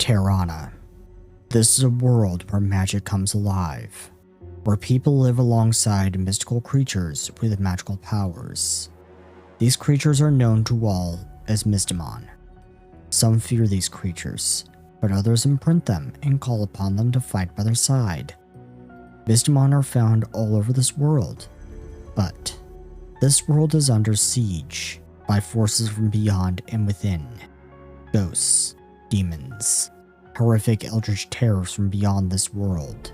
Terrana. This is a world where magic comes alive, where people live alongside mystical creatures with magical powers. These creatures are known to all as Mystimon. Some fear these creatures, but others imprint them and call upon them to fight by their side. Mystimon are found all over this world, but this world is under siege by forces from beyond and within. Ghosts, demons, horrific eldritch terrors from beyond this world,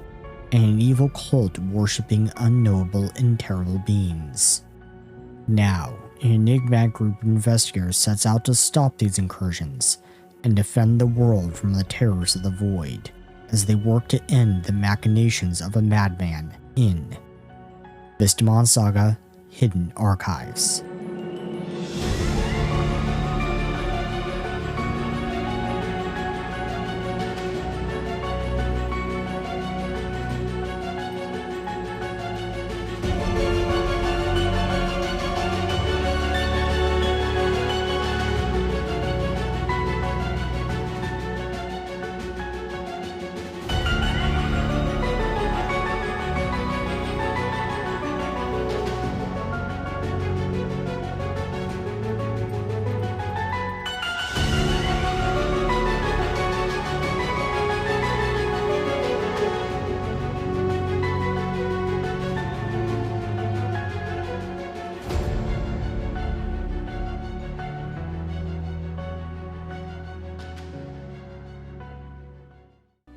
and an evil cult worshipping unknowable and terrible beings. Now, an enigmatic group of investigators sets out to stop these incursions and defend the world from the terrors of the void, as they work to end the machinations of a madman in Mystimon Saga: Hidden Archives.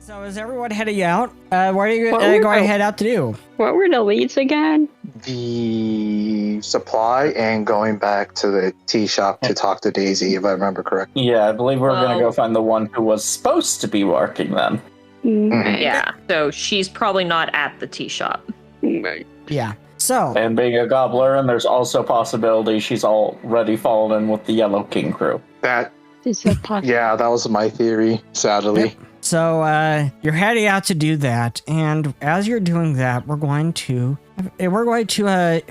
So is everyone heading out? What are you going to head out to do? What were the leads again? The supply and going back to the tea shop to talk to Daisy, if I remember correctly. Yeah, I believe we're going to go find the one who was supposed to be working them. Mhm. Yeah, so she's probably not at the tea shop. Yeah. So, And being a gobbler, and there's also a possibility she's already fallen in with the Yellow King crew. That, Is that possible? yeah, that was my theory, sadly. Yep. So you're heading out to do that, and as you're doing that, we're going to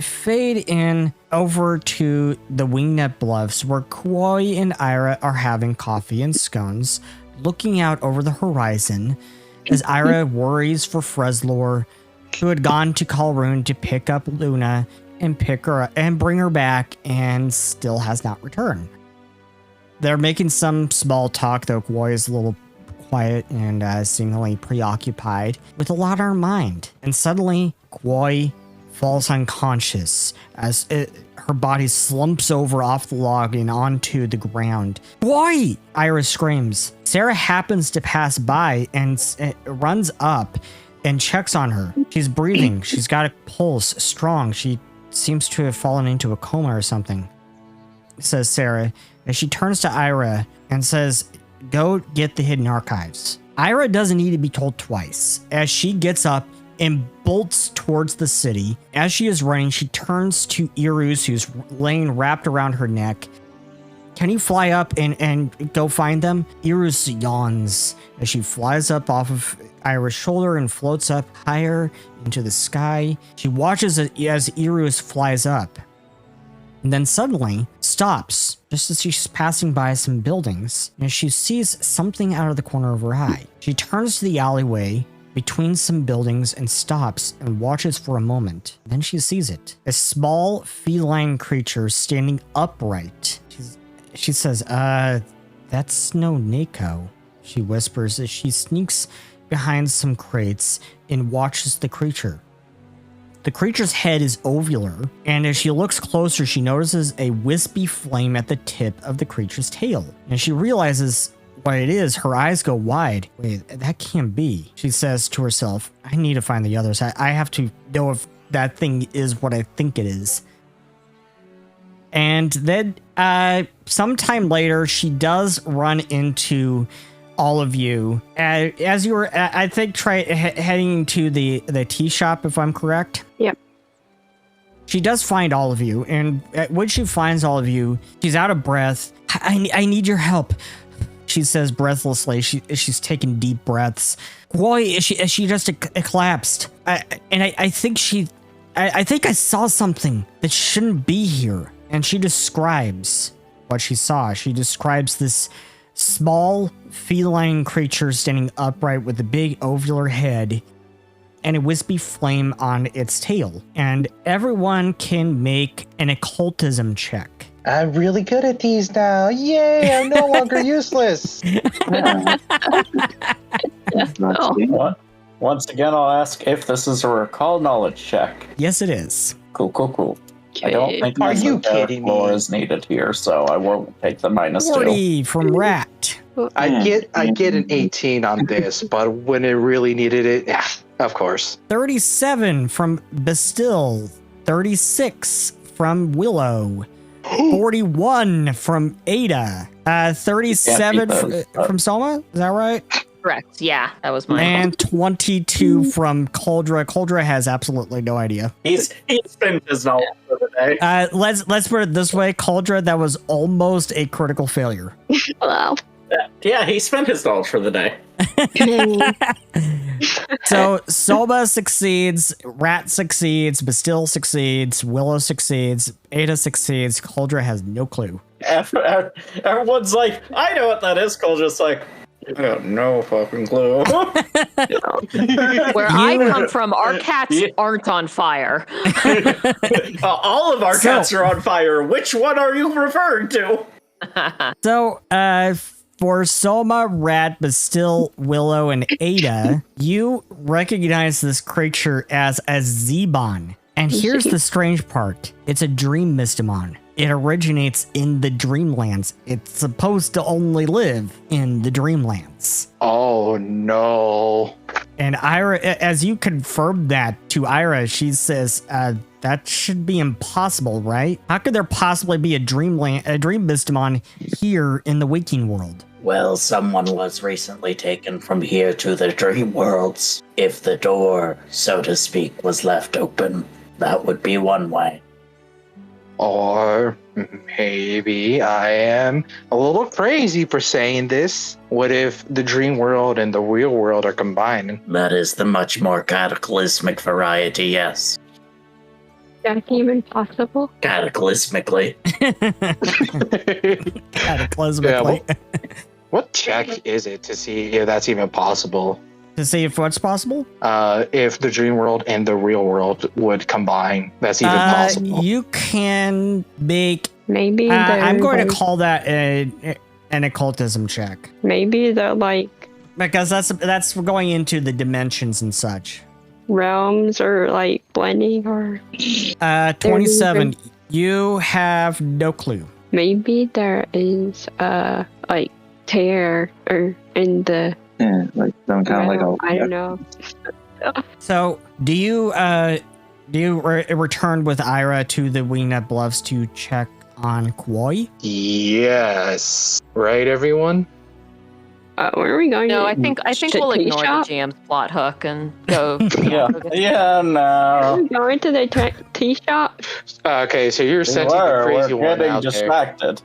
fade in over to the Wingnet Bluffs, where Koi and Ira are having coffee and scones, looking out over the horizon, as Ira worries for Freslor, who had gone to Kalrun to pick up Luna and pick her up and bring her back, and still has not returned. They're making some small talk, though Koi is a little quiet and seemingly preoccupied with a lot on her mind. And suddenly, Koi falls unconscious as her body slumps over off the log and onto the ground. Koi! Iris screams. Sarah happens to pass by and runs up and checks on her. She's breathing. She's got a pulse, strong. She seems to have fallen into a coma or something, says Sarah, as she turns to Ira and says, "Go get the hidden archives." Ira doesn't need to be told twice, as she gets up and bolts towards the city. As she is running, she turns to Irus, who's laying wrapped around her neck. "Can you fly up and go find them?" Irus yawns as she flies up off of Ira's shoulder and floats up higher into the sky. She watches as Irus flies up, and then suddenly stops just as she's passing by some buildings, and she sees something out of the corner of her eye. She turns to the alleyway between some buildings and stops and watches for a moment. Then she sees it. A small feline creature standing upright. She says, that's no Neko," she whispers as she sneaks behind some crates and watches the creature. The creature's head is ovular, and as she looks closer, she notices a wispy flame at the tip of the creature's tail. And she realizes what it is. Her eyes go wide. "Wait, that can't be," she says to herself. "I need to find the others. I have to know if that thing is what I think it is." And then, sometime later, she does run into all of you as you were, I think, heading to the tea shop, if I'm correct. Yep. She does find all of you, and when she finds all of you, she's out of breath. I need your help," she says breathlessly. She's taking deep breaths. "Why? She just collapsed. I think I saw something that shouldn't be here." And she describes what she saw. She describes this small feline creature standing upright with a big ovular head and a wispy flame on its tail. And everyone can make an occultism check. I'm really good at these now. Yay, I'm no longer useless. Oh. Once again, I'll ask if this is a recall knowledge check. Yes, it is. Cool. I don't think Are you necessary kidding floor me? is needed here, so I won't take the -2. 40 from Rat. I get an 18 on this, but when it really needed it, yeah, of course. 37 from Bastille. 36 from Willow. 41 from Ada. 37 from Soma. Is that right? Correct. Yeah, that was mine. And 22 from Cauldra. Cauldra has absolutely no idea. He's spent his knowledge for the day. Let's put it this way, Cauldra, that was almost a critical failure. Wow. Yeah, he spent his knowledge for the day. So Soma succeeds, Rat succeeds, Bastille succeeds, Willow succeeds, Ada succeeds, Cauldra has no clue. Everyone's like, I know what that is. Cole's like, I got no fucking clue. Where I come from, our cats aren't on fire. All of our cats are on fire. Which one are you referring to? So, for Soma, Rat, Bastille, Willow, and Ada, you recognize this creature as a Zebon. And here's the strange part. It's a dream Mystimon. It originates in the Dreamlands. It's supposed to only live in the Dreamlands. Oh, no. And Ira, as you confirm that to Ira, she says, that should be impossible, right? How could there possibly be a dream Mystimon here in the waking world? Well, someone was recently taken from here to the dream worlds. If the door, so to speak, was left open, that would be one way. Or maybe I am a little crazy for saying this. What if the dream world and the real world are combined? That is the much more cataclysmic variety, yes. That's even possible. Cataclysmically. Cataclysmically. What check is it to see if that's even possible? To see if what's possible? If the dream world and the real world would combine, that's even possible. You can make... Maybe I'm going to they're- call that an occultism check. Maybe they're like Because that's going into the dimensions and such. realms or like blending, or 27. You have no clue. maybe there is like tear or in the Yeah, like some kind of like realm. a. I don't know. So, do you return with Ira to the Wingnut Bluffs to check on Koi? Yes. Right, everyone? Where are we going? No, I to- think to we'll tea ignore shop? the GM's plot hook and go. Yeah, no. We're going to the tea shop. Okay, so you're sending the crazy We're one getting out there. distracted.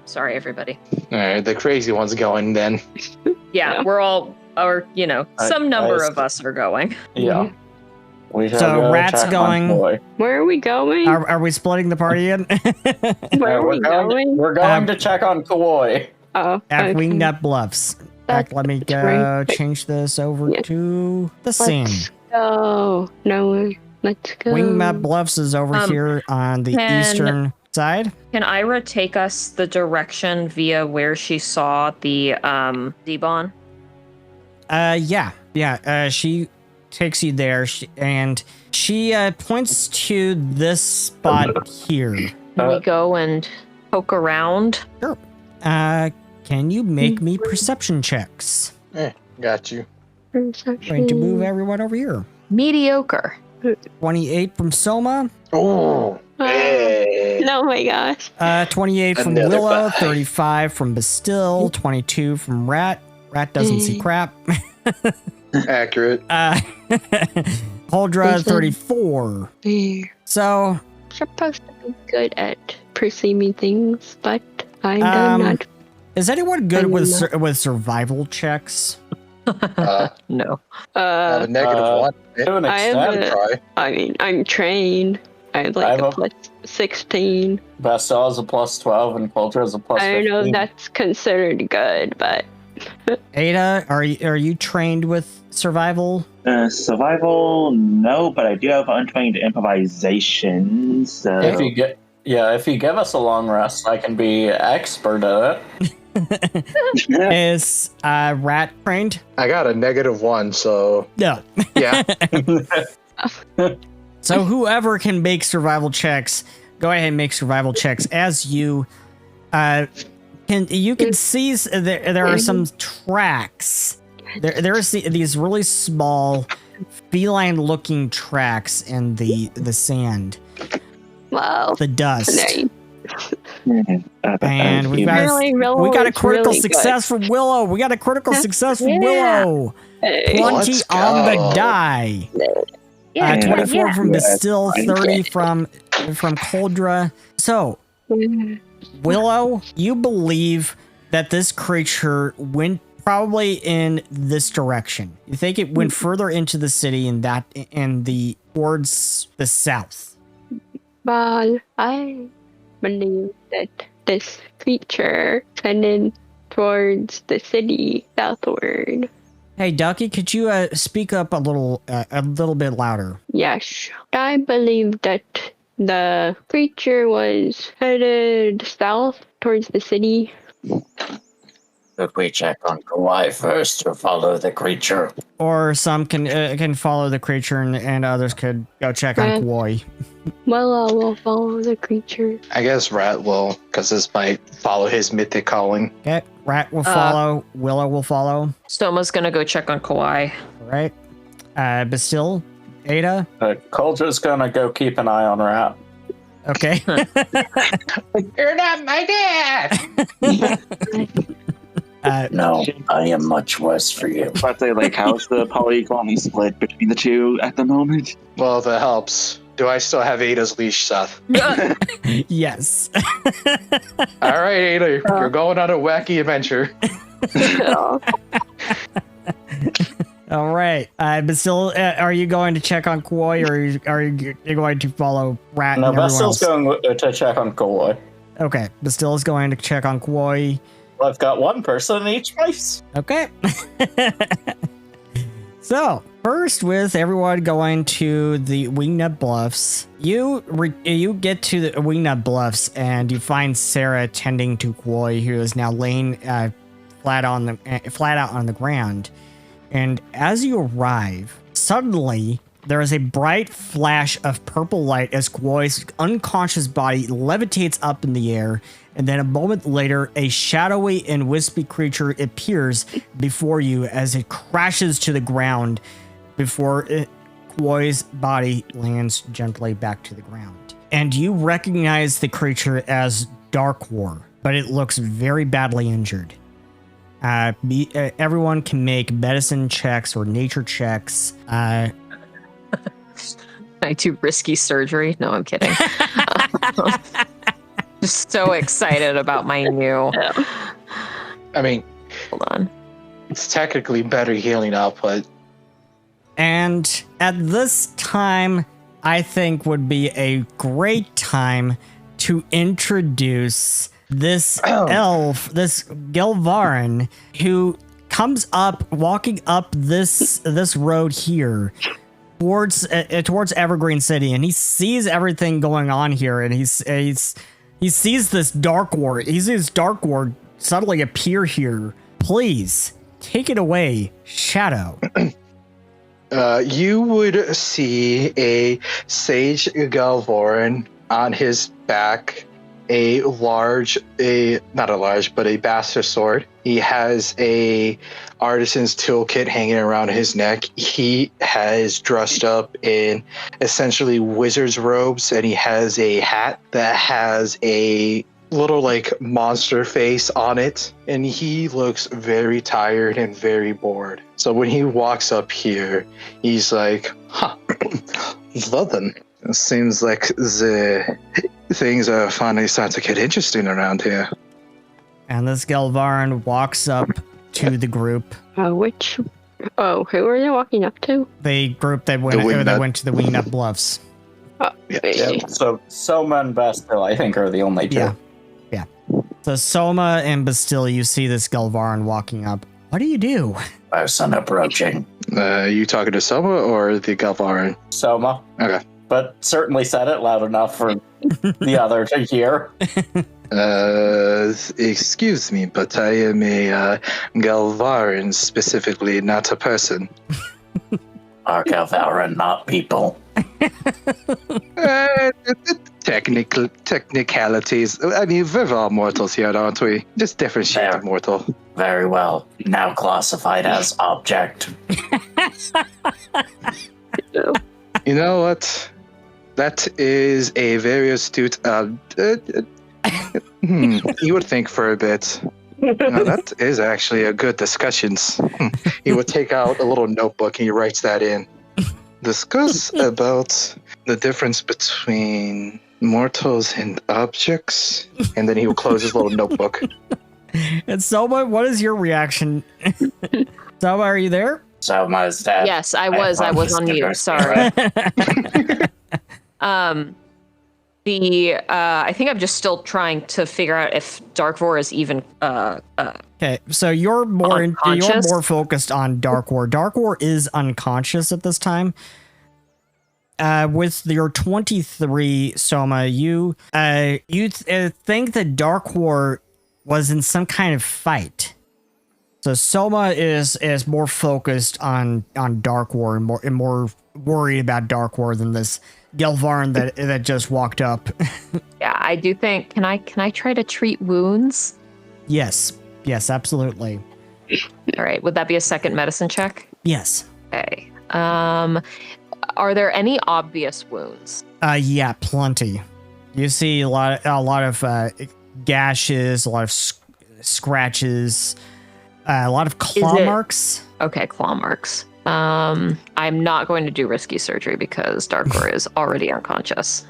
Sorry, everybody. All right, the crazy one's going then. Yeah, we're all, or some number I- of us are going. Yeah. We shall So, go Rat's check on going. Koi. Where are we going? Are we splitting the party in? Where are we going? We're going to check on Koi. Oh, At okay. Wingnut Bluffs. In fact, let me go right. change this over Yeah. to the scene. Let's go. No, let's go. Wingnut Bluffs is over here on the can- eastern side. Can Ira take us the direction via where she saw the Zebon? Yeah. She takes you there, and she points to this spot here. Can we go and poke around? Can you make me perception checks? Got you. Going to move everyone over here. Mediocre. 28 from Soma, Oh, hey. Oh my gosh. 28 from Another Willow, 5. 35 from Bastille, 22 from Rat. Rat doesn't see crap. Accurate. Cauldra, 34. We're So, supposed to be good at perceiving things, but I do not. is anyone good I'm with not. with survival checks? No. I have a negative one. To an I have extent. a- Try. I mean, I'm trained. I have I have a a- plus 16. Bastel has a plus 12 and Coulter has a plus I don't 15. know if that's considered good, but Ada, are you trained with survival? Survival, no, but I do have untrained improvisation. So If you give us a long rest, I can be expert at it. Is Rat trained? I got a -1, so No. yeah. So whoever can make survival checks, go ahead and make survival checks. As you can see there are some tracks. There's these really small feline-looking tracks in the sand, wow. the dust. Nice. And we got a critical success from Willow. We got a critical success from Willow. 20 Let's on the go. die. Yeah, 24 from Yeah. Bastille, 30 from Coldra. So, Willow, you believe that this creature went probably in this direction. You think it went further into the city towards the south. But I believe that this creature headed towards the city southward. Hey, Ducky, could you speak up a little bit louder? Yes, I believe that the creature was headed south towards the city. Could we check on Kauai first or follow the creature? Or some can follow the creature and others could go check on Koi. Well, I will follow the creature. I guess Rat will, because this might follow his mythic calling. Okay, Rat will follow. Willow will follow. Stoma's gonna go check on Kauai. All right. Bastille, Ada. Coulter's gonna go keep an eye on Rat. Okay. You're not my dad! No, I am much worse for you. But they like, how's the polygon split between the two at the moment? Well, if that helps. Do I still have Ada's leash, Seth? Yes. All right, Ada, you're going on a wacky adventure. All right. Bastille, are you going to check on Koi, or are you going to follow Rat No, and everyone else? Bastel's going to check on Kauai. Okay. Bastille is going to check on Koi. I've got one person in each place. Okay. So, first with everyone going to the Wingnut Bluffs, you get to the Wingnut Bluffs and you find Sarah tending to Koi, who is now laying flat out on the ground. And as you arrive, suddenly there is a bright flash of purple light as Koi's unconscious body levitates up in the air, and then a moment later, a shadowy and wispy creature appears before you as it crashes to the ground before Koi's body lands gently back to the ground. And you recognize the creature as Darcore, but it looks very badly injured. Everyone can make medicine checks or nature checks. I do risky surgery. No, I'm kidding. Just so excited about my new. I mean, Hold on. it's technically better healing output. And at this time, I think would be a great time to introduce this elf, this Gilvarin, who comes up, walking up this road here towards Evergreen City, and he sees everything going on here, and he sees this Darcore. He sees Darcore suddenly appear here. Please take it away, Shadow. You would see a Sage Galvoran on his back, a bastard sword. He has a artisan's toolkit hanging around his neck. He has dressed up in essentially wizard's robes, and he has a hat that has a little like monster face on it, and he looks very tired and very bored. So when he walks up here, he's like, well then, it seems like the things are finally starting to get interesting around here. And this Galvarin walks up to the group. Who are they walking up to? The group that went to the Wingnut Bluffs. Yeah. So Soma and Bastille, I think, are the only two. Yeah. So Soma and Bastille, you see this Galvaran walking up. What do you do? Person approaching. You talking to Soma or the Galvaran? Soma. Okay. But certainly said it loud enough for the other to hear. Excuse me, but I am a Galvaran specifically, not a person. Are Galvaran not people? Technicalities. I mean, we're all mortals here, aren't we? Just different shades Fair. of mortal. Very well. Now classified as object. You know what? That is a very astute. You would think for a bit. Now, that is actually a good discussions. He would take out a little notebook and he writes that in. Discuss about the difference between mortals and objects, and then he will close his little notebook. And Soma, what is your reaction? Soma, are you there? Soma is dead. Yes, I was on mute. Sorry. I think I'm just still trying to figure out if Darkvor is even Okay, so you're more focused on Darkor. Darkor is unconscious at this time. With your 23, Soma, you think that Darkor was in some kind of fight. So Soma is more focused on Darkor and more worried about Darkor than this Galvaran that just walked up. Yeah, I do think. Can I try to treat wounds? Yes, absolutely. All right. Would that be a second medicine check? Yes. Okay. Are there any obvious wounds? Yeah, plenty. You see a lot of gashes, a lot of scratches, a lot of claw marks. Okay, claw marks. I'm not going to do risky surgery because Darkor is already unconscious.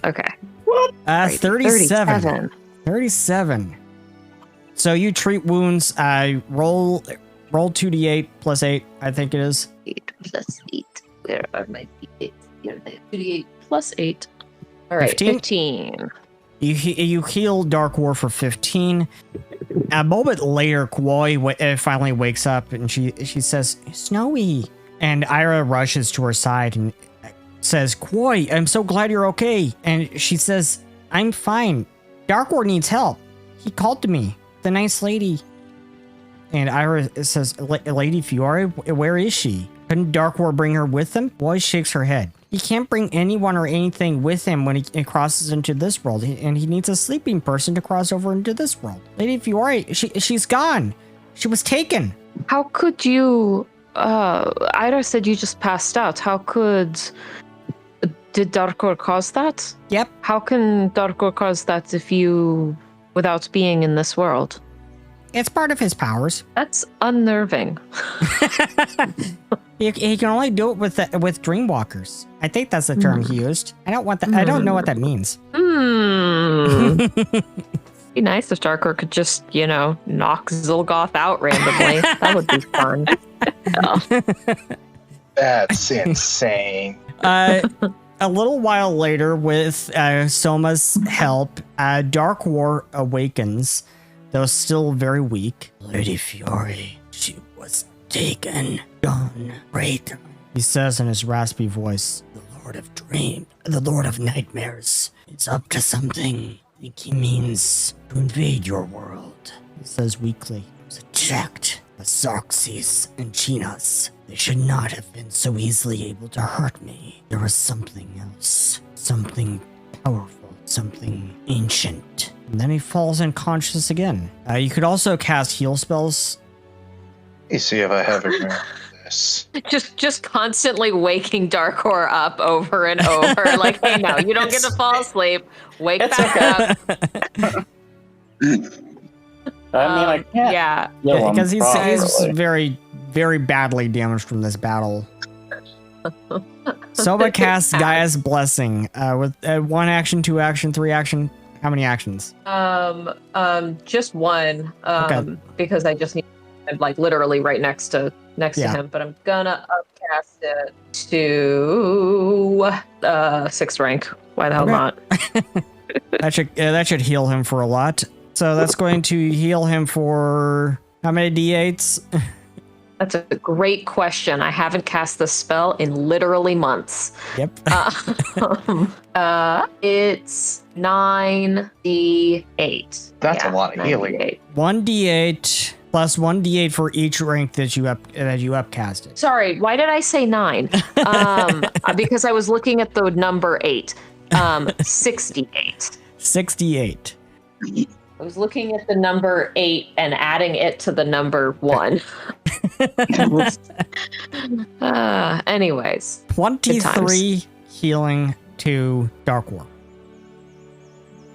Okay. What? 37. 37. So you treat wounds. Roll 2d8 plus 8, I think it is. 8 plus 8. Where are my d8s? Here they are. 2d8 plus 8. All right, 15. You heal Darkor for 15. A moment later, Kwoi finally wakes up and she says, "Snowy." And Ira rushes to her side and says, "Kwoi, I'm so glad you're okay." And she says, "I'm fine. Darkor needs help. He called to me. The nice lady." And Ira says, "Lady Fiore, where is she? Couldn't Darkor bring her with him?" Kwoi shakes her head. He can't bring anyone or anything with him when he crosses into this world, and he needs a sleeping person to cross over into this world. Lady Fiore, she's gone. She was taken. How could you... Ira said you just passed out. How could... Did Darkor cause that? Yep. How can Darkor cause that without being in this world? It's part of his powers. That's unnerving. He can only do it with dreamwalkers. I think that's the term he used. I don't know what that means. Be nice if Darkor could just, knock Xulgoth out randomly. That would be fun. That's insane. A little while later, with Soma's help, Darkor awakens, though still very weak. Lady Fiore, she was taken. Gone. Great. He says in his raspy voice, The Lord of Nightmares is up to something. I think he means to invade your world. He says weakly. It was attacked by Xarxes and Chinas. They should not have been so easily able to hurt me. There was something else. Something powerful. Something ancient. And then he falls unconscious again. You could also cast heal spells. Let me see if I have it. This. Just constantly waking Darkor up over and over. Like, hey, no, you don't get to fall asleep. Wake back up. I can't. Yeah. Because he's very, very badly damaged from this battle. Soma casts Gaia's Blessing with 1 action, 2 action, 3 action. How many actions? Just 1. Okay. Because I just need literally right next to him. But I'm gonna cast it to 6th rank. Why the hell Okay. not? That should heal him for a lot. So that's going to heal him for how many d8s? That's a great question. I haven't cast this spell in literally months. Yep. It's 9d8. That's a lot of healing. 9d8. 1d8 plus 1d8 for each rank that you upcasted. Sorry, why did I say 9? Because I was looking at the number 8. 68. 68. I was looking at the number 8 and adding it to the number 1. Anyways. 23 healing to Darcore.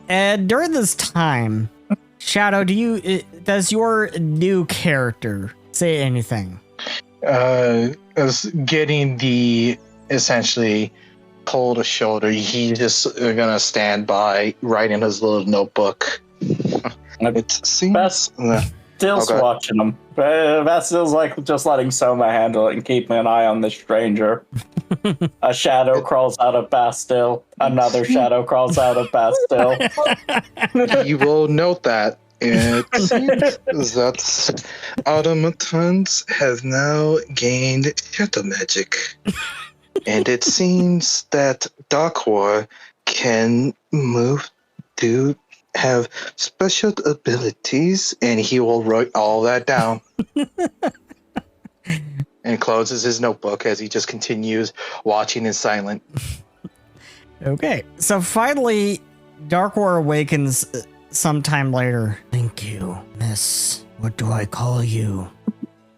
And during this time, Shadow, does your new character say anything? As getting the essentially cold shoulder, he's just gonna stand by, writing his little notebook. It seems. Still's Okay. watching him. Vastil's like just letting Soma handle it and keeping an eye on the stranger. A shadow crawls out of Bastille. Another shadow crawls out of Bastille. You will note that it seems that automatons have now gained shadow magic, and it seems that Darcore can move to have special abilities, and he will write all that down. And closes his notebook as he just continues watching in silent. Okay, so finally, Darkor awakens sometime later. Thank you, miss. What do I call you?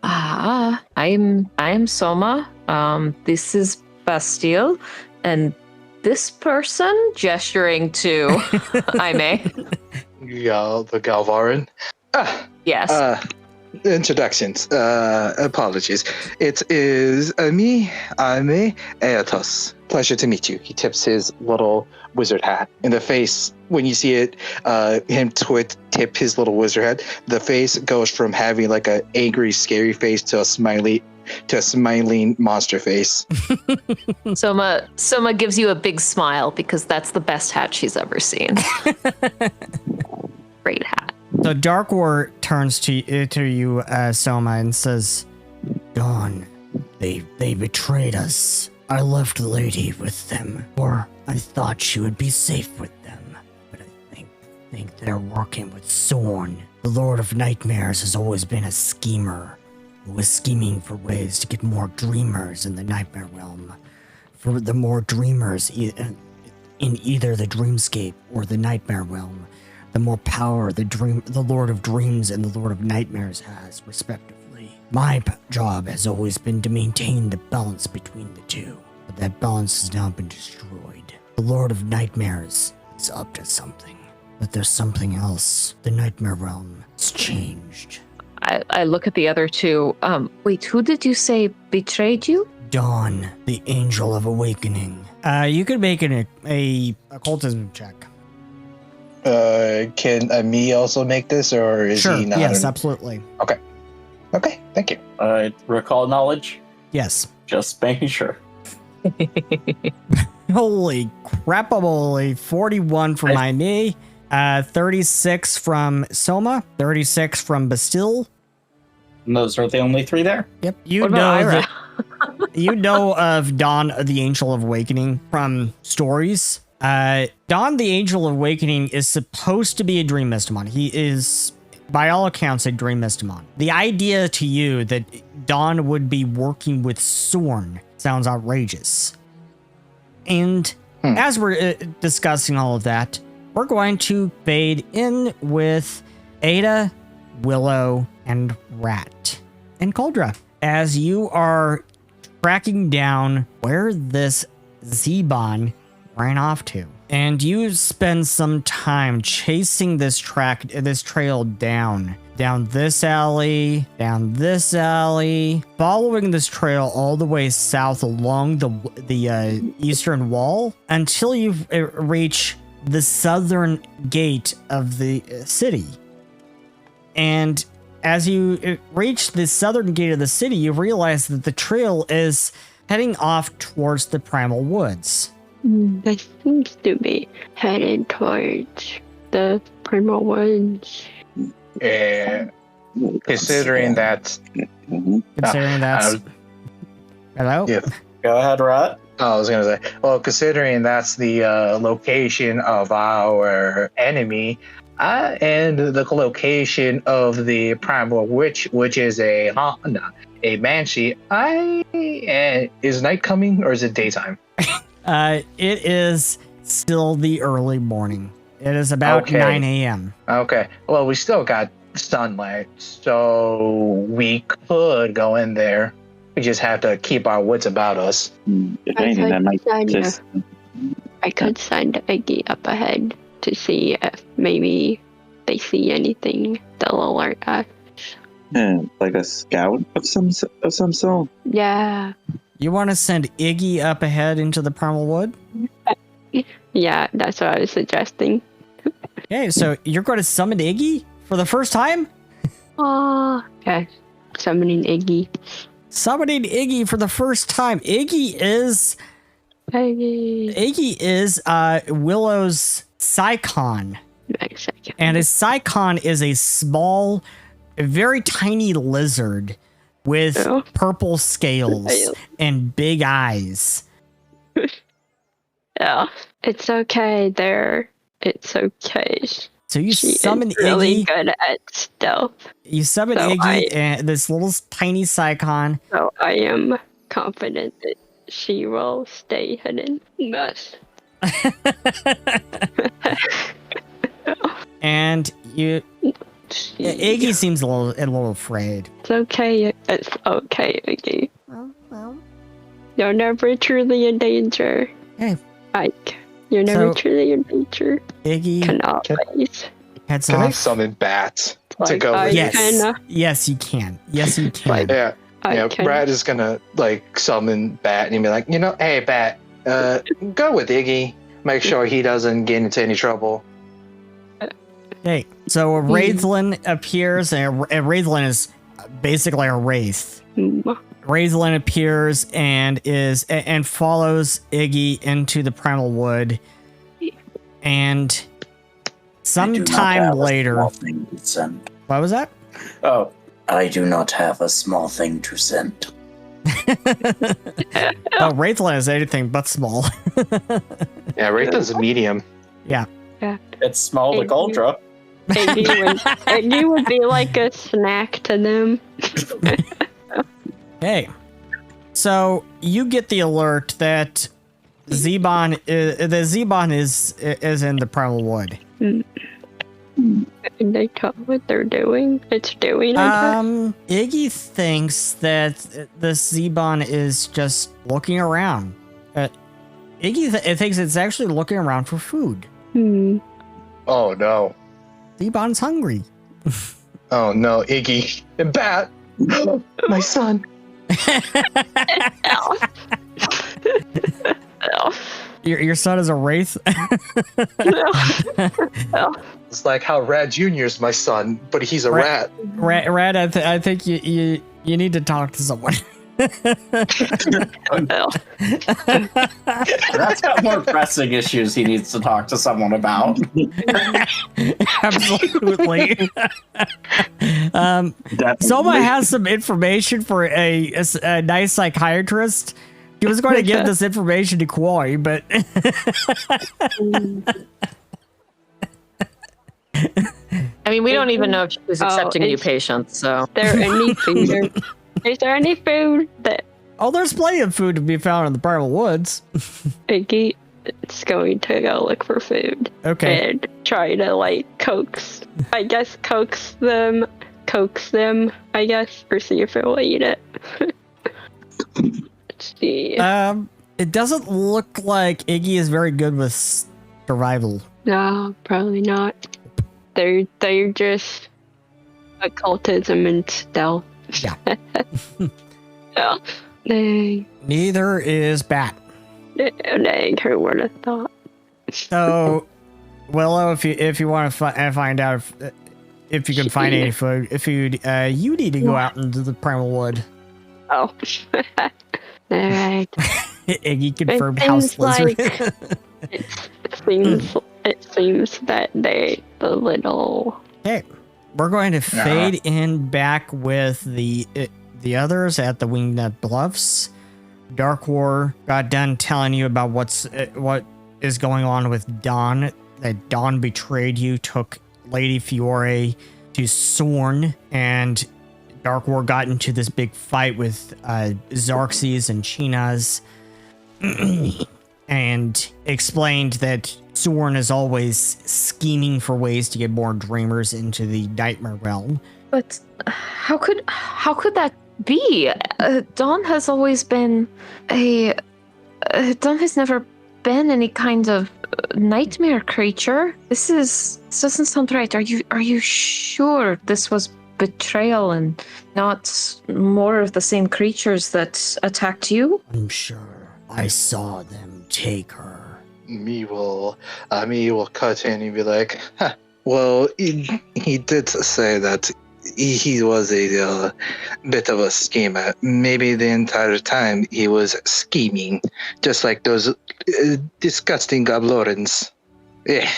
I'm Soma. This is Bastille, and this person, gesturing to Aime. The Galvarin. Yes. Introductions. Apologies. It is me, Aime Aetos. Pleasure to meet you. He tips his little wizard hat. In the face, when you see it, him tip his little wizard hat, the face goes from having like an angry, scary face to a smiling monster face. Soma gives you a big smile because that's the best hat she's ever seen. Great hat. So Darkor turns to you, Soma, and says, Dawn, they betrayed us. I left the lady with them, or I thought she would be safe with them. But I think they're working with Sorn. The Lord of Nightmares has always been a schemer, who was scheming for ways to get more dreamers in the Nightmare Realm. For the more dreamers in either the Dreamscape or the Nightmare Realm, the more power the Lord of Dreams and the Lord of Nightmares has, respectively. My job has always been to maintain the balance between the two, but that balance has now been destroyed. The Lord of Nightmares is up to something, but there's something else. The Nightmare Realm has changed. I look at the other two. Wait, who did you say betrayed you? Dawn, the Angel of Awakening. you could make a occultism check. Can me also make this, or is Sure, he not? yes, absolutely. Okay, thank you. Recall knowledge. Yes. Just making sure. Holy crap-a-moly, 41 from Aime, 36 from Soma, 36 from Bastille. And those are the only 3 there. Yep, you What know about Ira? that you know of Dawn the Angel of Awakening from stories. Dawn the Angel of Awakening is supposed to be a Dream Mystimon. He is, by all accounts, a Dream Mystimon. The idea to you that Dawn would be working with Sorn sounds outrageous. And as we're discussing all of that, we're going to fade in with Ada, Willow, and Rat, and Coldra, as you are tracking down where this Zebon ran off to. And you spend some time chasing this trail down this alley, following this trail all the way south along the eastern wall until you reach the southern gate of the city. And as you reach the southern gate of the city, you realize that the trail is heading off towards the Primal Woods. That seems to be headed towards the Primal Woods. Considering that. Considering that's... Hello? Yeah. Go ahead, Rat. I was gonna say, well, considering that's the location of our enemy, and the location of the Primal Witch, which is a Banshee, is night coming or is it daytime? It is still the early morning. It is about Okay. 9 a.m. Okay, well, we still got sunlight, so we could go in there. We just have to keep our wits about us. If anything, that might just. I could send Iggy up ahead to see if maybe they see anything. They'll alert us. Like a scout of some sort. Yeah. You want to send Iggy up ahead into the Primal Wood? Yeah, that's what I was suggesting. Okay, so you're going to summon Iggy for the first time? Oh, yeah. Summoning Iggy. Summoning Iggy for the first time. Iggy is Willow's Psychon. And his Psychon is a small, very tiny lizard with purple scales and big eyes. Yeah, it's okay there. It's okay. So you She summon is really Iggy. good at stealth. You summon Iggy and this little tiny Psychon. So I am confident that she will stay hidden. Yes. And you, Iggy seems a little afraid. It's okay. It's okay, Iggy. You're never truly in danger. Hey. Ike, you're never So, truly in danger. Iggy, Can always. heads Can I off. summon bats to Like, go I with? Yes, can, yes, you can. Yes, you can. Like- Yeah. I Yeah, can. Brad is gonna like summon Bat and be like, hey Bat, go with Iggy. Make sure he doesn't get into any trouble. Okay, so a Wraithlin appears, and Wraithlin is basically a wraith. Wraithlin appears and follows Iggy into the Primal Wood, and sometime later. What was that? Oh, I do not have a small thing to send. Oh, Wraithlin is anything but small. Yeah, Wraithlин's a medium. it's small to Goldra. Iggy would be like a snack to them. Hey, so you get the alert that Zebon is in the Primal Wood. And they tell what they're doing. It's doing, I guess. Iggy thinks that the Zebon is just looking around. Iggy thinks it's actually looking around for food. Oh no. Zebon's hungry. Oh no, Iggy and Bat. My son. Your son is a wraith. It's like how Rad Jr.'s my son, but he's a rat. Rad, I think you need to talk to someone. Rat's got more pressing issues he needs to talk to someone about. Absolutely. Soma has some information for a nice psychiatrist. He was going to give this information to Koi, but I mean, we don't even know if she's accepting new it's- patients, so. Is there any food that there's plenty of food to be found in the Primal Woods. Iggy is going to go look for food? Okay. And try to like coax them, I guess, or see if they'll eat it. Let's see. It doesn't look like Iggy is very good with survival. No, probably not. They're just occultism and stealth. Yeah. Yeah. Dang. Neither is Bat. Dang, who would have thought? So, Willow, if you want to find out if you can find any food. If you need to go out into the primal wood. Oh. Alright. Iggy confirmed It house seems lizard. it seems that they're a little. Okay, we're going to fade in back with the others at the Wingnut Bluffs. Darcore got done telling you about what is going on with Dawn. That Dawn betrayed you, took Lady Fiore to Sorn, and Darcore got into this big fight with Xarxes and Chinas, and explained that Sorn is always scheming for ways to get more dreamers into the nightmare realm. But how could that be? Dawn has always been Dawn has never been any kind of nightmare creature. This doesn't sound right. Are you sure this was betrayal and not more of the same creatures that attacked you? I'm sure. I saw them take her. Me will cut in and be like, huh, well, he did say that he was a bit of a schemer. Maybe the entire time he was scheming, just like those disgusting goblins. Yeah.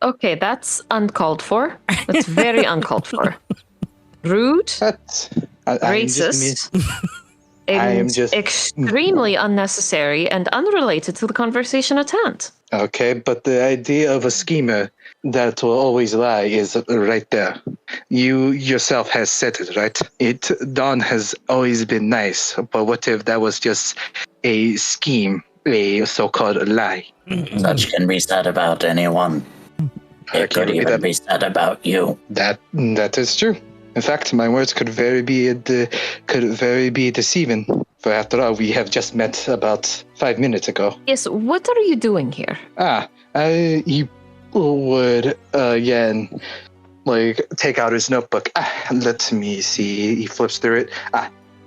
Okay, that's uncalled for. That's very uncalled for. Rude, racist, extremely unnecessary and unrelated to the conversation at hand. Okay, but the idea of a schemer that will always lie is right there. You yourself has said it, right? Dawn has always been nice, but what if that was just a scheme, a so-called lie? Such can be said about anyone. It could even be said about you. That is true. In fact, my words could very be deceiving. For after all, we have just met about 5 minutes ago. Yes, what are you doing here? He would again, take out his notebook. Let me see. He flips through it.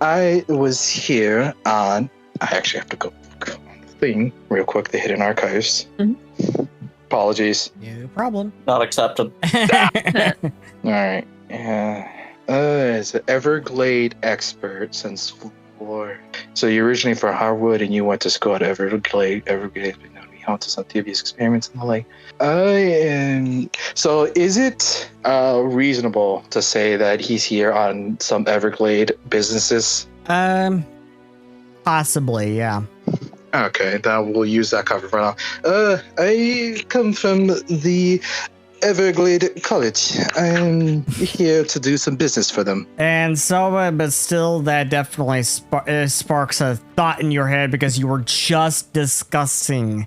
I was here on. I actually have to go on the thing real quick. The hidden archives. Mm-hmm. Apologies. No problem. Not accepted. All right. As an Everglade expert since 4. So you're originally from Harwood and you went to school at Everglade. Everglade has been known to be haunted some devious experiments and the like. So is it reasonable to say that he's here on some Everglade businesses? Possibly, yeah. Okay, then we'll use that cover for now. I come from the Everglade College. I'm here to do some business for them. And so, but still, that definitely sparks a thought in your head because you were just discussing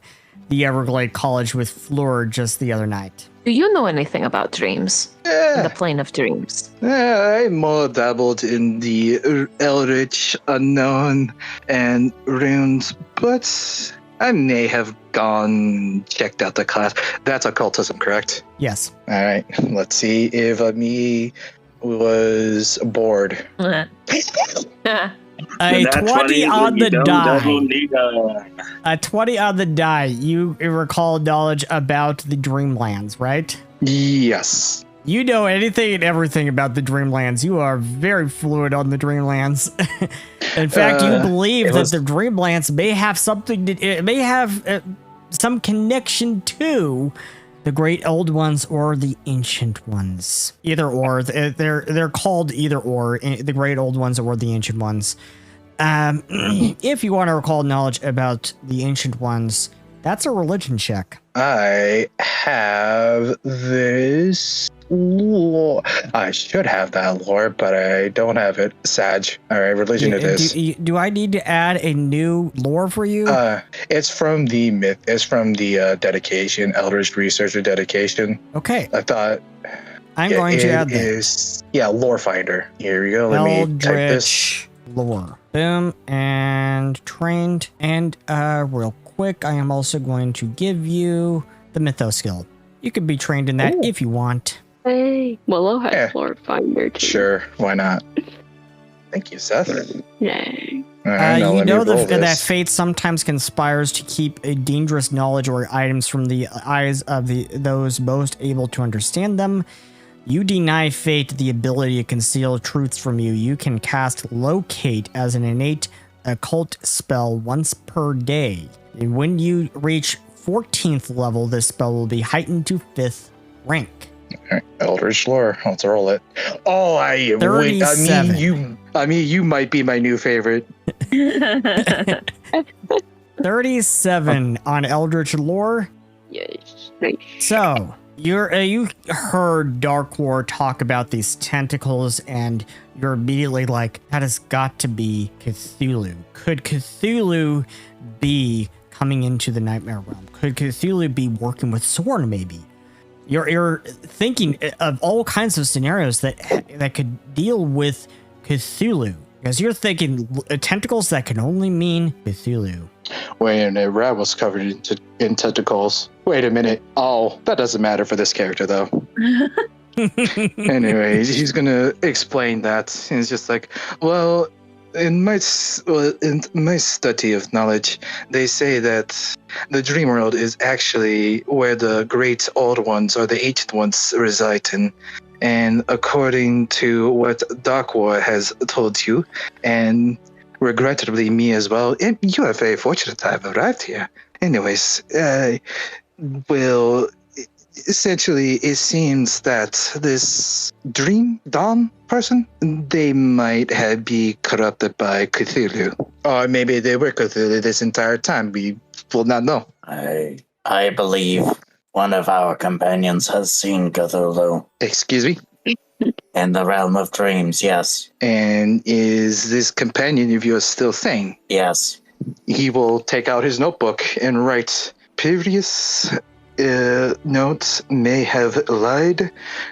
the Everglade College with Fleur just the other night. Do you know anything about dreams? The plane of dreams? I more dabbled in the eldritch, unknown, and runes, but I may have checked out the class. That's occultism, correct? Yes. All right. Let's see if me was bored. A 20 on the die. A 20 on the die. You recall knowledge about the Dreamlands, right? Yes. You know anything and everything about the Dreamlands. You are very fluid on the Dreamlands. In fact, you believe that the Dreamlands may have something it may have some connection to the Great Old Ones or the Ancient Ones. Either or. They're called either or, the Great Old Ones or the Ancient Ones. If you want to recall knowledge about the Ancient Ones, that's a religion check. I have this lore. I should have that lore, but I don't have it. Sag. All right, religion it is. Do I need to add a new lore for you? It's from the myth. It's from the dedication, Eldritch Researcher dedication. Okay. I thought. I'm going to add that. Lore Finder. Here we go. Let me type this. Lore. Boom, and trained. And real quick, I am also going to give you the Mythos skill. You could be trained in that if you want. Hey, Willow has Lore Finder too. Sure, why not? Thank you, Seth. Yay. Right, you know that fate sometimes conspires to keep a dangerous knowledge or items from the eyes of those most able to understand them. You deny fate the ability to conceal truths from you. You can cast Locate as an innate occult spell once per day. And when you reach 14th level, this spell will be heightened to 5th rank. Eldritch Lore. Let's roll it. Oh, I 37. you might be my new favorite. 37 on Eldritch Lore. Yes. Nice. So you heard Darcore talk about these tentacles, and you're immediately like, that has got to be Cthulhu. Could Cthulhu be coming into the Nightmare Realm? Could Cthulhu be working with Soren? Maybe. You're thinking of all kinds of scenarios that could deal with Cthulhu, because you're thinking tentacles that can only mean Cthulhu. Wait a minute, Rat was covered in tentacles. Wait a minute. Oh, that doesn't matter for this character, though. Anyway, he's gonna explain that. And it's just like, well, in my study of knowledge, they say that the dream world is actually where the great old ones or the ancient ones reside in. And according to what Darcore has told you, and regrettably me as well, you are very fortunate to have arrived here. Anyways, well, essentially it seems that this Dream Dawn person, they might be corrupted by Cthulhu. Or maybe they were Cthulhu this entire time. We will not know. I believe one of our companions has seen Cthulhu. Excuse me? In the realm of dreams, yes. And is this companion of yours still sane? Yes. He will take out his notebook and write, previous notes may have lied.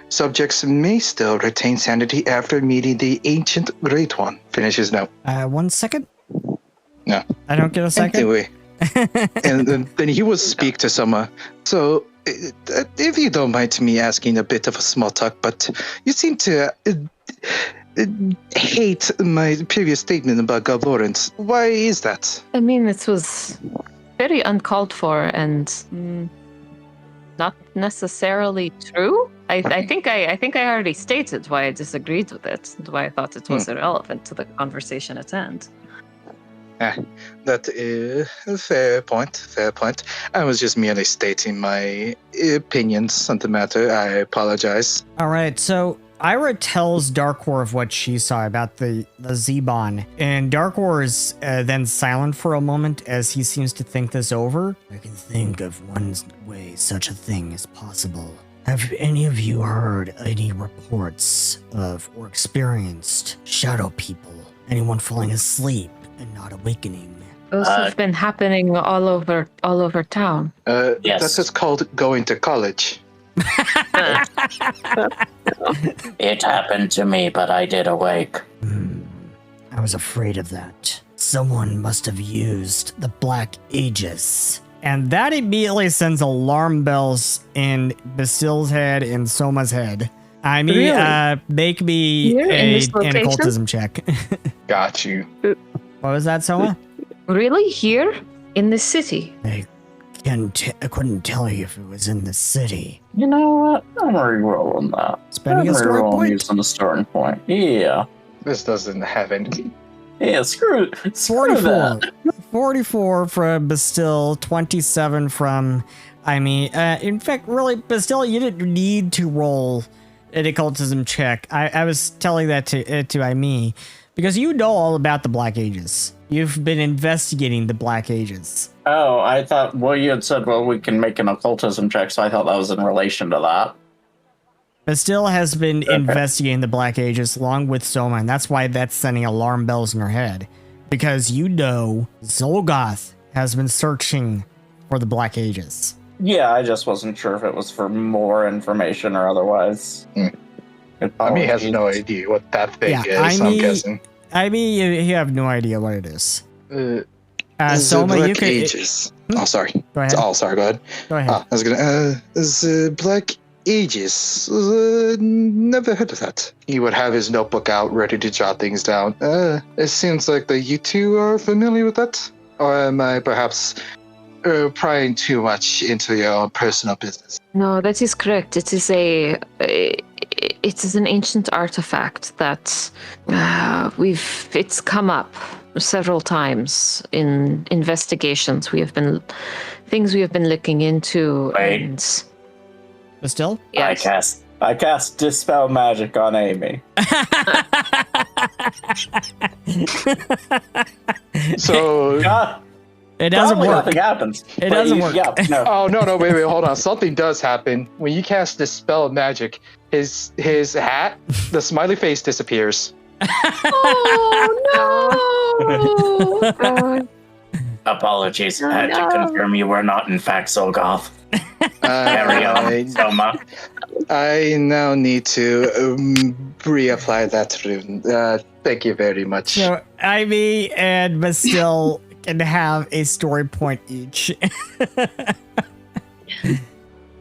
Subjects may still retain sanity after meeting the ancient Great One. Finish his note. 1 second? No. I don't get a second? Anyway. And then he will speak to someone. So, if you don't mind me asking a bit of a small talk, but you seem to hate my previous statement about Galvorans. Why is that? I mean, it was very uncalled for and not necessarily true. I think I already stated why I disagreed with it and why I thought it was irrelevant to the conversation at hand. That is a fair point. I was just merely stating my opinions on the matter. I apologize. All right, so Ira tells Darcore of what she saw about the Zebon, and Darcore is then silent for a moment as he seems to think this over. I can think of one way such a thing is possible. Have any of you heard any reports of or experienced shadow people? Anyone falling asleep and not awakening? Those have been happening all over town. Yes. That's just called going to college. It happened to me, but I did awake. I was afraid of that. Someone must have used the Black Aegis. And that immediately sends alarm bells in Bastille's head and Soma's head. I mean, Really? make me Here in this an location? occultism check. Got you. What was that, Soma? Really? Here? In the city? I couldn't tell you if it was in the city. You know what? I'm re-rolling that. Spending a story re-rolling point? using the starting point. Yeah. This doesn't have any. Yeah, screw 44. that. 44 from Bastille, 27 from in fact, really, Bastille, you didn't need to roll an occultism check. I was telling that to Aimee, because you know all about the Black Ages. You've been investigating the Black Ages. Oh, I thought, well, you had said, well, we can make an occultism check, so I thought that was in relation to that. Bastille has been investigating the Black Ages along with Soma, and that's why that's sending alarm bells in her head. Because you know Xulgoth has been searching for the Black Ages. Yeah, I just wasn't sure if it was for more information or otherwise. Aimee has no idea what that thing is, I'm guessing. You have no idea what it is. Soma, you can... Ages. Oh, sorry. Go ahead. Oh, sorry, go ahead. Go ahead. I was gonna, Black Ages. Never heard of that. He would have his notebook out, ready to jot things down. It seems like that you two are familiar with that? Or am I perhaps prying too much into your own personal business? No, that is correct. It is it is an ancient artifact that it's come up several times in investigations. Things we have been looking into. Wait. And Still? yes. I cast Dispel Magic on Amy. So, It doesn't Probably work. nothing happens. It But doesn't work. Yeah, no. oh no, wait, hold on. Something does happen when you cast this spell of magic. His hat, the smiley face disappears. Oh no! Apologies. I had no. to confirm you were not in fact Xulgoth. Carry on, Soma. I now need to reapply that rune. Thank you very much. So Ivy and Bastille can have a story point each.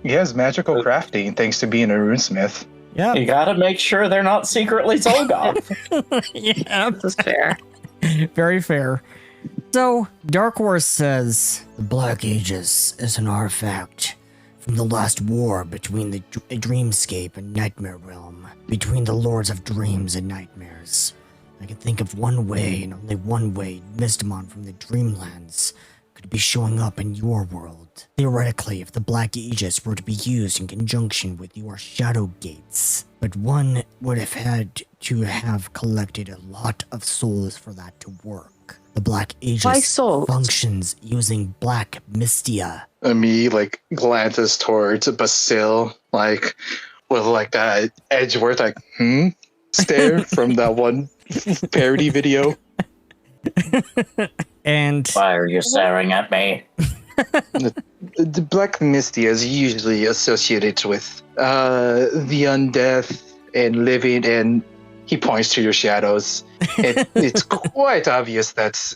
He has magical crafting thanks to being a runesmith. Yeah. You gotta make sure they're not secretly Xulgoth. Yeah. This is fair. Very fair. So, Darcore says, The Black Aegis is an artifact from the last war between the Dreamscape and Nightmare Realm, between the Lords of Dreams and Nightmares. I can think of one way, and only one way, Mystimon from the Dreamlands could be showing up in your world. Theoretically, if the Black Aegis were to be used in conjunction with your Shadow Gates, but one would have had to have collected a lot of souls for that to work. The Black Why Aegis souls? functions using black mystia. Me glances towards Basil, with that Edgeworth stare from that one parody video. and Why are you staring at me? The black mystia is usually associated with the undead and living, and he points to your shadows. It's quite obvious that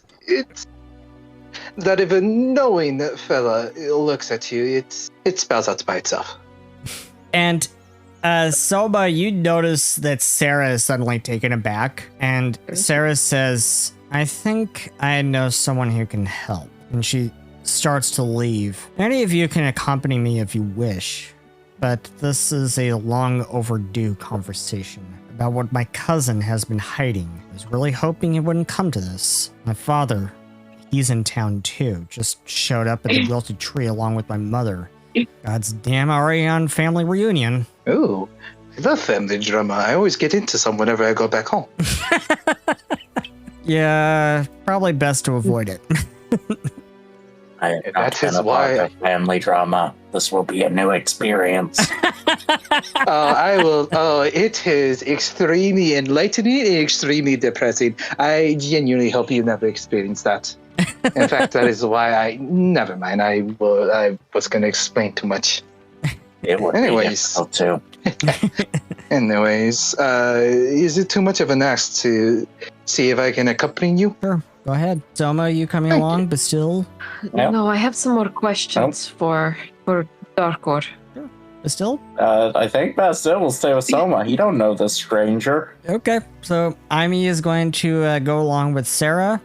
if a knowing fella looks at you, it spells out by itself. And Soba, you notice that Sarah is suddenly taken aback, and Sarah says, I think I know someone who can help. And she starts to leave. Any of you can accompany me if you wish, but this is a long overdue conversation about what my cousin has been hiding. I was really hoping it wouldn't come to this. My father, he's in town too, just showed up at the Wilted Tree along with my mother. God's damn Arion family reunion. Ooh, I love family drama. I always get into some whenever I go back home. Yeah, probably best to avoid it. I have That not been is a why- part of family drama. This will be a new experience. I will. Oh, it is extremely enlightening and extremely depressing. I genuinely hope you never experience that. In fact, that is why never mind. I was going to explain too much. It would Anyways. be difficult too. Anyways, is it too much of an ask to see if I can accompany you? Sure, go ahead. Soma, you coming Thank along, you. but still? Yep. No, I have some more questions for Darkor. But still? I think Bastille will stay with Soma. He don't know this stranger. Okay, so Amy is going to go along with Sarah,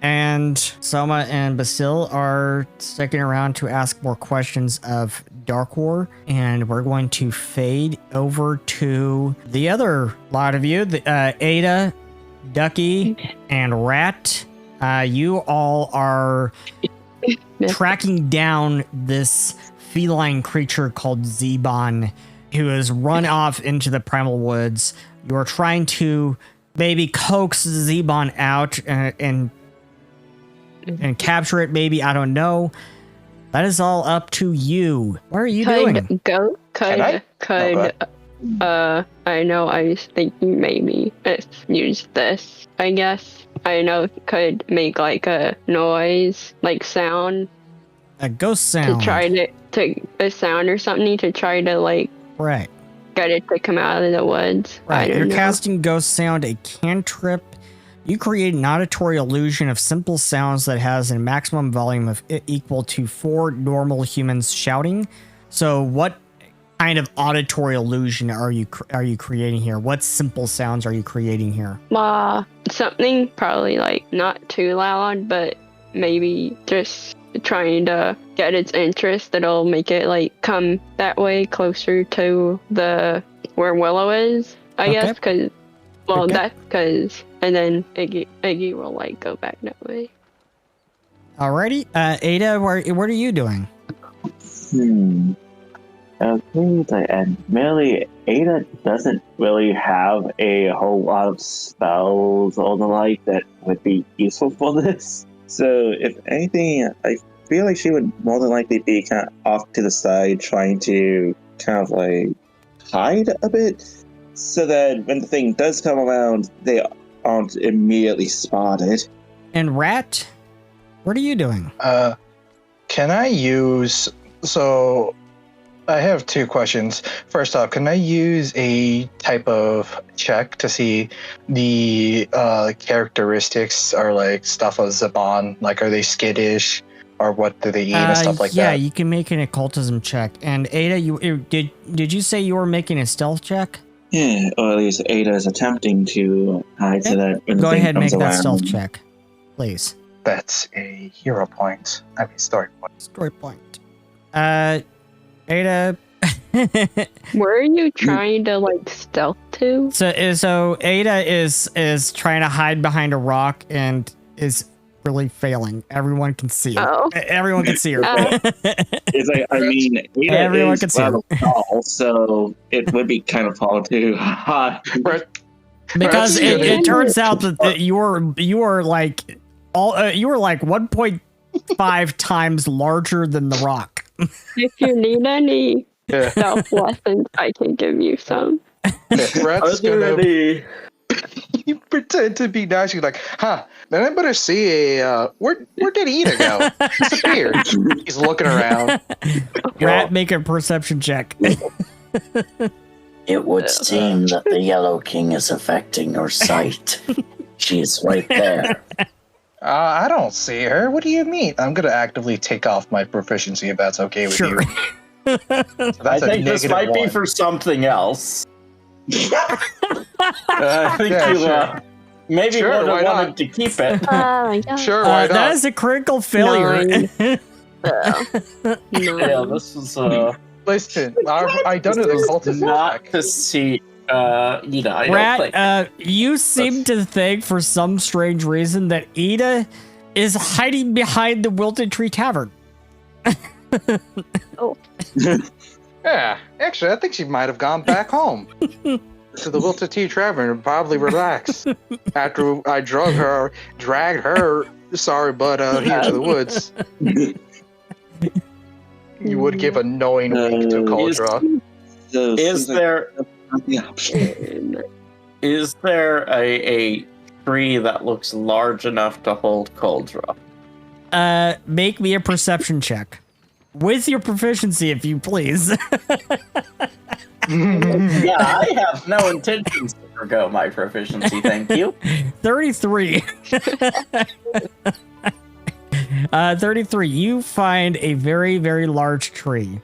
and Soma and Basil are sticking around to ask more questions of Darkor, and we're going to fade over to the other lot of you, Ada, Ducky, and Rat. You all are tracking down this feline creature called Zebon, who has run off into the primal woods. You're trying to maybe coax Zebon out and capture it, maybe. I don't know. That is all up to you. What are you doing? I know I was thinking maybe let's use this. I guess I know it could make a noise, sound A ghost sound. to try to a sound or something to try to Right. get it to come out of the woods. I Right. don't You're know. casting ghost sound, a cantrip. You create an auditory illusion of simple sounds that has a maximum volume of equal to 4 normal humans shouting. So what kind of auditory illusion are you creating here? What simple sounds are you creating here? Something probably not too loud, but maybe just trying to get its interest that'll make it come that way closer to the where Willow is, I guess, because, well, Okay. that's because, and then Iggy will, like, go back that way. Alrighty. Ada, what are you doing? Okay, and really, Ada doesn't really have a whole lot of spells or the like that would be useful for this. So, if anything, I feel like she would more than likely be kind of off to the side, trying to kind of like hide a bit, so that when the thing does come around, they aren't immediately spotted. And Rat, what are you doing? Can I use... So, I have two questions. First off, can I use a type of check to see the characteristics or like stuff of Zaban? Like, are they skittish or what do they eat and stuff like yeah, that? you can make an occultism check. And Ada, did you say you were making a stealth check? Yeah, or at least Ada is attempting to hide so that when the Go thing ahead and make comes that around, stealth check, please. That's a hero point. I mean, story point. Story point. Ada. Where are you trying to, like, stealth to? So Ada is trying to hide behind a rock and is really failing. Everyone can see her. Oh. Everyone can see her. It's like, I mean, Ada Everyone is can see rather tall, so it would be kind of hard to hide. Because Right. it turns out that you are like 1.5 times larger than the rock. If you need any Yeah. stealth lessons, I can give you some. Rat's gonna you pretend to be nice. You're like, huh? Then I better see a where did Ida go? Disappeared. He's looking around. Rat, make a perception check. It would seem that the Yellow King is affecting her sight. She's right there. I don't see her. What do you mean? I'm gonna actively take off my proficiency if that's okay with Sure. you. So that's I a think this negative might be one. for something else. I think Yeah, you sure. maybe Sure, would why have not? wanted to keep it. Oh my god. Sure, why That not? is a critical failure. Yeah, this is Listen, I done an occultist not check. to see. I don't Rat, think. you seem to think for some strange reason that Ida is hiding behind the Wilted Tree Tavern. Yeah, actually, I think she might have gone back home to the Wilted Tea Tavern and probably relaxed after I dragged her sorry butt out here to the woods. You would give a knowing wink to Cauldra. Is there the option? is there a tree that looks large enough to hold Cauldra? Make me a perception check. With your proficiency, if you please. Yeah, I have no intentions to forgo my proficiency. Thank you. 33. 33. You find a very, very large tree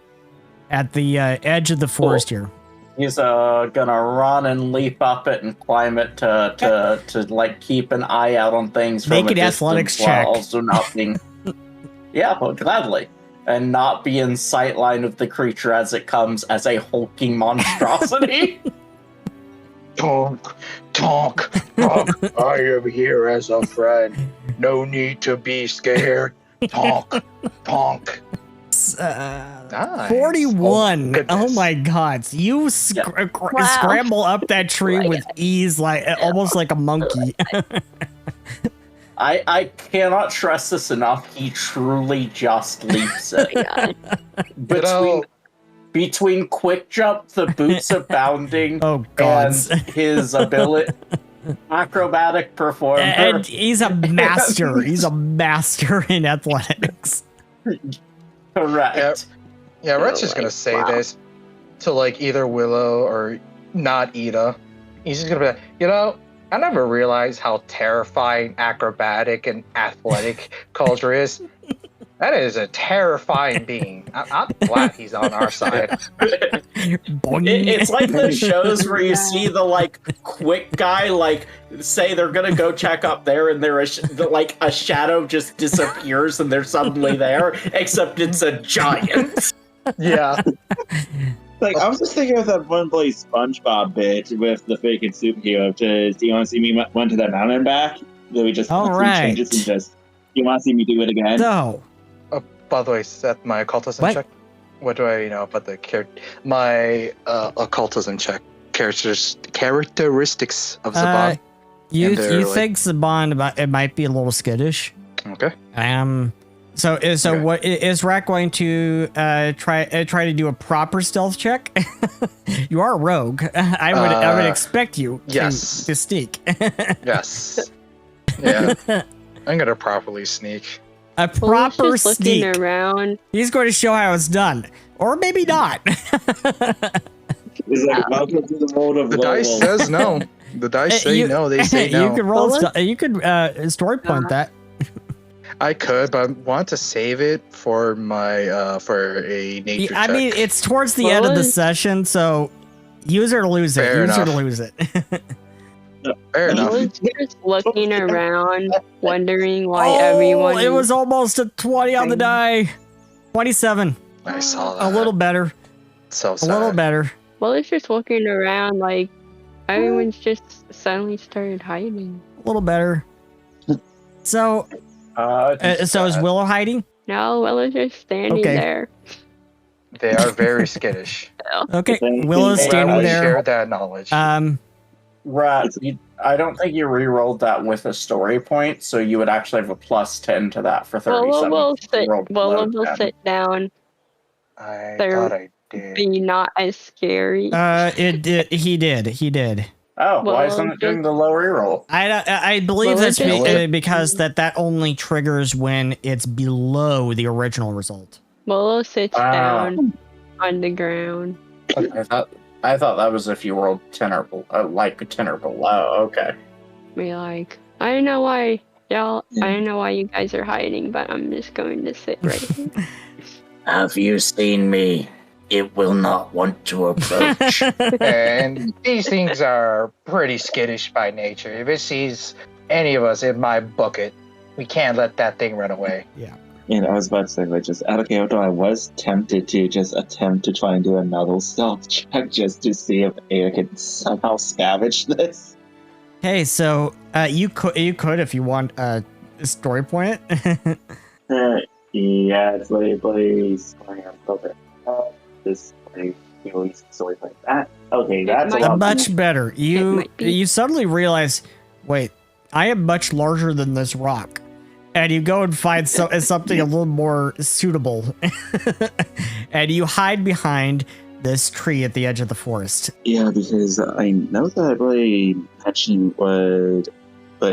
at the edge of the forest here. He's gonna run and leap up it and climb it to like keep an eye out on things. Make from an a athletics distance while check. Also not being. Yeah, well, gladly. And not be in sightline of the creature as it comes as a hulking monstrosity. Tonk, tonk, tonk. I am here as a friend. No need to be scared. Tonk, tonk. Nice. 41. goodness. Oh my god. You scramble up that tree with ease, like almost like a monkey. I cannot stress this enough. He truly just leaps it. Between quick jump, the boots of bounding, Oh god. and his ability, acrobatic performer. And he's a master. He's a master in athletics. Correct. Yeah, Red's just gonna say this to like either Willow or not Ida. He's just gonna be like, I never realized how terrifying acrobatic and athletic culture is. That is a terrifying being. I'm glad he's on our side. Boing. It's like those shows where you see the like quick guy like say they're gonna go check up there and like a shadow just disappears and they're suddenly there, except it's a giant. Yeah. Like, I was just thinking of that one place SpongeBob bit with the freaking superhero. Just, do you want to see me went to that mountain and back? Then we just All some right. changes and just, you want to see me do it again? So, By the way, Seth, my occultism What? check. What do I know about the my occultism check? Characteristics of Zaban. you And they're, like- think Saban it might be a little skittish. Okay. So Okay. what is Rat going to try to do a proper stealth check? You are a rogue. I would expect you yes. to sneak. Yes. Yeah. I'm gonna properly sneak. A Well, proper just sneak. looking around. He's going to show how it's done, or maybe not. It's like, welcome to the world of The dice Lowell. says no. The dice say You- no. They say no. You could roll. Well, You could story point that. I could, but I want to save it for my for a nature I check. mean, it's towards the end of the Well, session, so use it or lose it. Fair Use it or enough. lose it. Fair I enough. was just looking around, wondering why Oh, everyone. it was almost a 20 on the die. 27. I saw that. A little better. So A sad. little better. Well, it's just looking around, like everyone's just suddenly started hiding. A little better. So, so is Willow hiding? No, Willow's just standing Okay. there. They are very skittish. Okay, Thank Willow's you. standing I there. share that knowledge. Rat, I don't think you re-rolled that with a story point, so you would actually have a plus 10 to that for 37. Willow will sit down, I there- thought I did. be not as scary. He did. Oh, why Well, isn't it doing the low reroll? I believe Well, that's it's- because that only triggers when it's below the original result. Willow sits Ah. down on the ground. I thought that was if you rolled 10 or like 10 or below. Okay. Be like, I don't know why y'all. I don't know why you guys are hiding, but I'm just going to sit right here. Have you seen me? It will not want to approach. And these things are pretty skittish by nature. If it sees any of us in my bucket, we can't let that thing run away. And I was about to say, like, just out of character, I was tempted to just attempt to try and do another stealth check just to see if Ada could somehow scavenge this. Okay, so you could if you want story point it. Yeah, it's like story on filter. This like story like that. Okay, that's a might- lot. Much better. You might be. you suddenly realize, wait, I am much larger than this rock, and you go and find something a little more suitable, and you hide behind this tree at the edge of the forest. Yeah, because I know that really matching what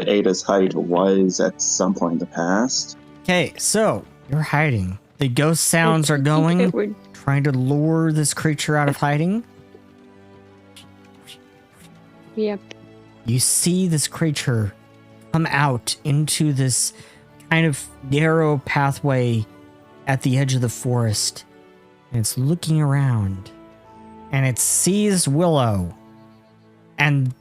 Ada's height was at some point in the past. Okay, so you're hiding. The ghost sounds are It going, would- trying to lure this creature out of hiding. Yep. You see this creature come out into this kind of narrow pathway at the edge of the forest. And it's looking around. And it sees Willow. And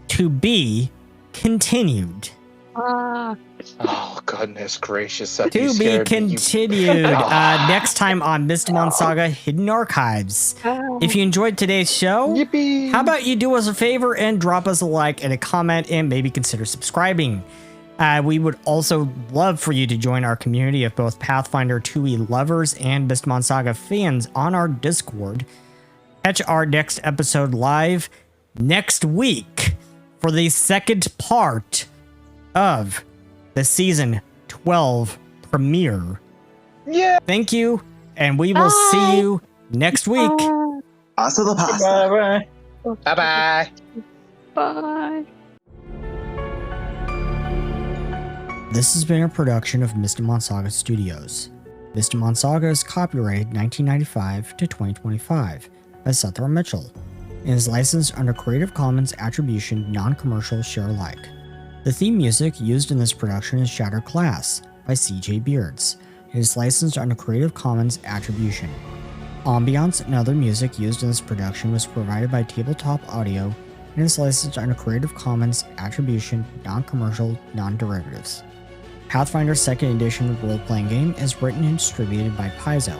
to be continued. Ah, Oh, goodness gracious. Seth, To you be scared me. continued next time on Mystimon Saga Hidden Archives. If you enjoyed today's show, Yippee! how about you do us a favor and drop us a like and a comment and maybe consider subscribing. We would also love for you to join our community of both Pathfinder 2e lovers and Mystimon Saga fans on our Discord. Catch our next episode live next week for the second part of the season 12 premiere. Yeah. Thank you, and we will see you next week. Also the pasta. Bye-bye. bye. This has been a production of Mystimon Saga Studios. Mystimon Saga is copyrighted 1995 to 2025 by Seth R. Mitchell and is licensed under Creative Commons Attribution Non-Commercial Share Alike. The theme music used in this production is Shattered Glass by CJBeards and is licensed under Creative Commons Attribution. Ambience and other music used in this production was provided by Tabletop Audio and is licensed under Creative Commons Attribution Non-Commercial Non-Derivatives. Pathfinder 2nd Edition role-playing game is written and distributed by Paizo.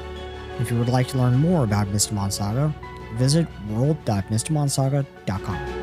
If you would like to learn more about Mystimon Saga, visit world.mystimonsaga.com.